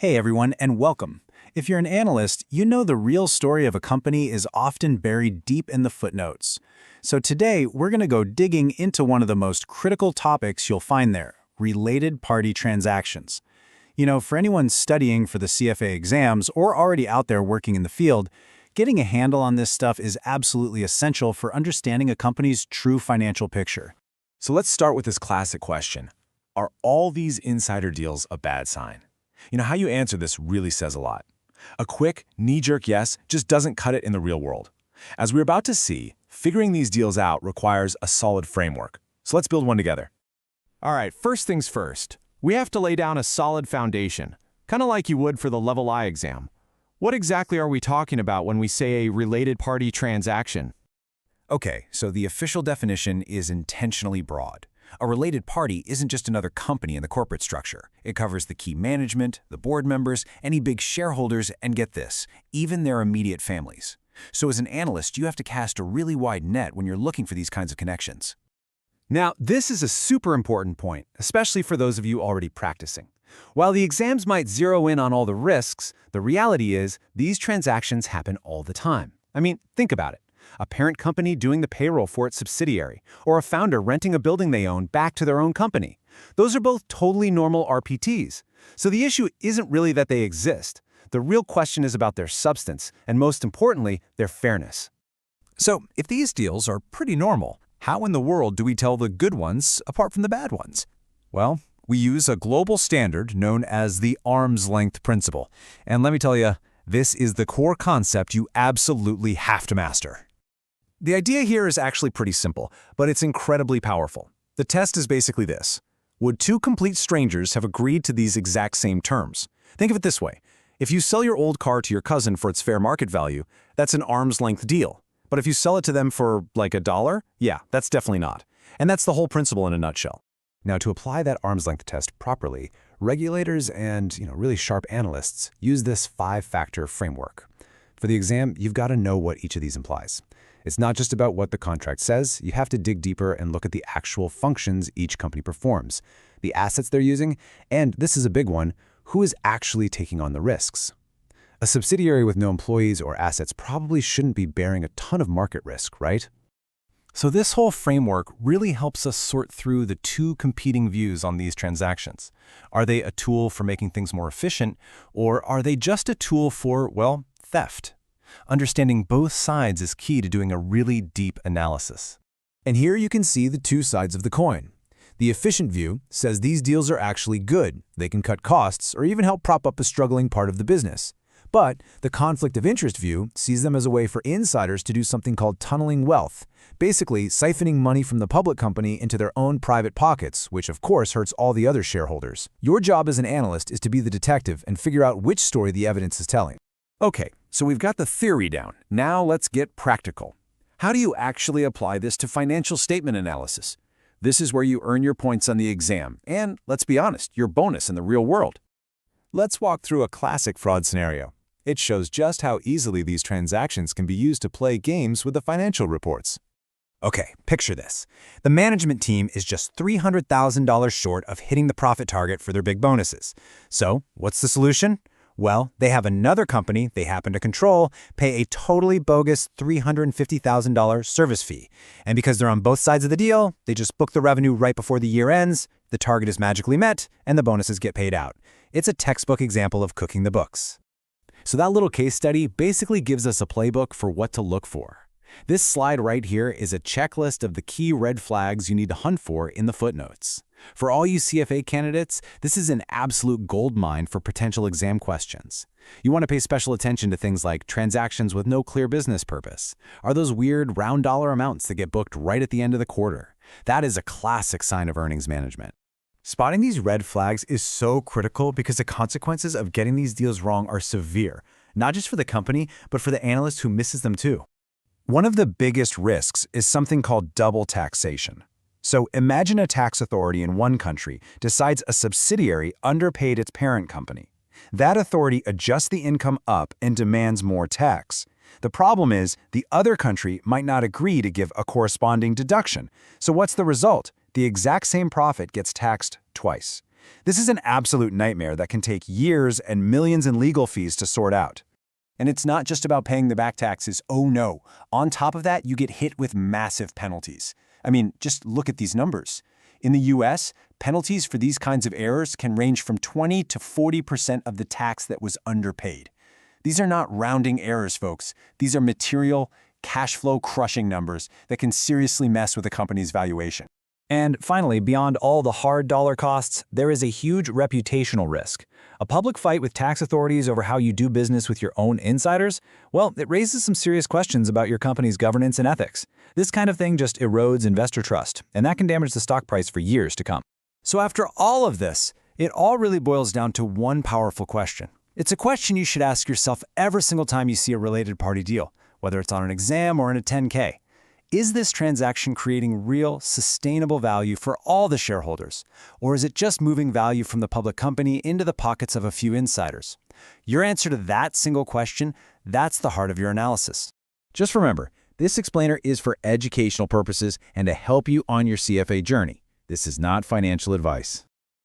Hey everyone, and welcome. If you're an analyst, you know the real story of a company is often buried deep in the footnotes. So today, we're going to go digging into one of the most critical topics you'll find there, related party transactions. For anyone studying for the CFA exams or already out there working in the field, getting a handle on this stuff is absolutely essential for understanding a company's true financial picture. So let's start with this classic question. Are all these insider deals a bad sign? How you answer this really says a lot. A quick, knee-jerk yes just doesn't cut it in the real world. As we're about to see, figuring these deals out requires a solid framework. So let's build one together. All right, first things first. We have to lay down a solid foundation, kind of like you would for the Level I exam. What exactly are we talking about when we say a related party transaction? Okay, so the official definition is intentionally broad. A related party isn't just another company in the corporate structure. It covers the key management, the board members, any big shareholders, and get this, even their immediate families. So as an analyst, you have to cast a really wide net when you're looking for these kinds of connections. Now, this is a super important point, especially for those of you already practicing. While the exams might zero in on all the risks, the reality is these transactions happen all the time. Think about it. A parent company doing the payroll for its subsidiary, or a founder renting a building they own back to their own company. Those are both totally normal RPTs. So the issue isn't really that they exist. The real question is about their substance, and most importantly, their fairness. So, if these deals are pretty normal, how in the world do we tell the good ones apart from the bad ones? Well, we use a global standard known as the arm's length principle. And let me tell you, this is the core concept you absolutely have to master. The idea here is actually pretty simple, but it's incredibly powerful. The test is basically this. Would two complete strangers have agreed to these exact same terms? Think of it this way. If you sell your old car to your cousin for its fair market value, that's an arm's length deal. But if you sell it to them for like $1, yeah, that's definitely not. And that's the whole principle in a nutshell. Now, to apply that arm's length test properly, regulators and really sharp analysts use this 5-factor framework. For the exam, you've got to know what each of these implies. It's not just about what the contract says. You have to dig deeper and look at the actual functions each company performs, the assets they're using, and this is a big one, who is actually taking on the risks. A subsidiary with no employees or assets probably shouldn't be bearing a ton of market risk, right? So this whole framework really helps us sort through the two competing views on these transactions. Are they a tool for making things more efficient, or are they just a tool for, theft? Understanding both sides is key to doing a really deep analysis. And here you can see the two sides of the coin. The efficient view says these deals are actually good. They can cut costs or even help prop up a struggling part of the business. But the conflict of interest view sees them as a way for insiders to do something called tunneling wealth, basically siphoning money from the public company into their own private pockets, which of course hurts all the other shareholders. Your job as an analyst is to be the detective and figure out which story the evidence is telling. Okay, so we've got the theory down. Now let's get practical. How do you actually apply this to financial statement analysis? This is where you earn your points on the exam, and let's be honest, your bonus in the real world. Let's walk through a classic fraud scenario. It shows just how easily these transactions can be used to play games with the financial reports. Okay, picture this. The management team is just $300,000 short of hitting the profit target for their big bonuses. So, what's the solution? Well, they have another company they happen to control pay a totally bogus $350,000 service fee. And because they're on both sides of the deal, they just book the revenue right before the year ends, the target is magically met, and the bonuses get paid out. It's a textbook example of cooking the books. So that little case study basically gives us a playbook for what to look for. This slide right here is a checklist of the key red flags you need to hunt for in the footnotes. For all you CFA candidates, this is an absolute goldmine for potential exam questions. You want to pay special attention to things like transactions with no clear business purpose. Are those weird round dollar amounts that get booked right at the end of the quarter? That is a classic sign of earnings management. Spotting these red flags is so critical because the consequences of getting these deals wrong are severe, not just for the company, but for the analyst who misses them too. One of the biggest risks is something called double taxation. So imagine a tax authority in one country decides a subsidiary underpaid its parent company. That authority adjusts the income up and demands more tax. The problem is the other country might not agree to give a corresponding deduction. So what's the result? The exact same profit gets taxed twice. This is an absolute nightmare that can take years and millions in legal fees to sort out. And it's not just about paying the back taxes. Oh no. On top of that, you get hit with massive penalties. I mean, just look at these numbers. In the US, penalties for these kinds of errors can range from 20 to 40% of the tax that was underpaid. These are not rounding errors, folks. These are material, cash flow crushing numbers that can seriously mess with a company's valuation. And finally, beyond all the hard dollar costs, there is a huge reputational risk. A public fight with tax authorities over how you do business with your own insiders? Well, it raises some serious questions about your company's governance and ethics. This kind of thing just erodes investor trust, and that can damage the stock price for years to come. So after all of this, it all really boils down to one powerful question. It's a question you should ask yourself every single time you see a related party deal, whether it's on an exam or in a 10K. Is this transaction creating real, sustainable value for all the shareholders? Or is it just moving value from the public company into the pockets of a few insiders? Your answer to that single question, that's the heart of your analysis. Just remember, this explainer is for educational purposes and to help you on your CFA journey. This is not financial advice.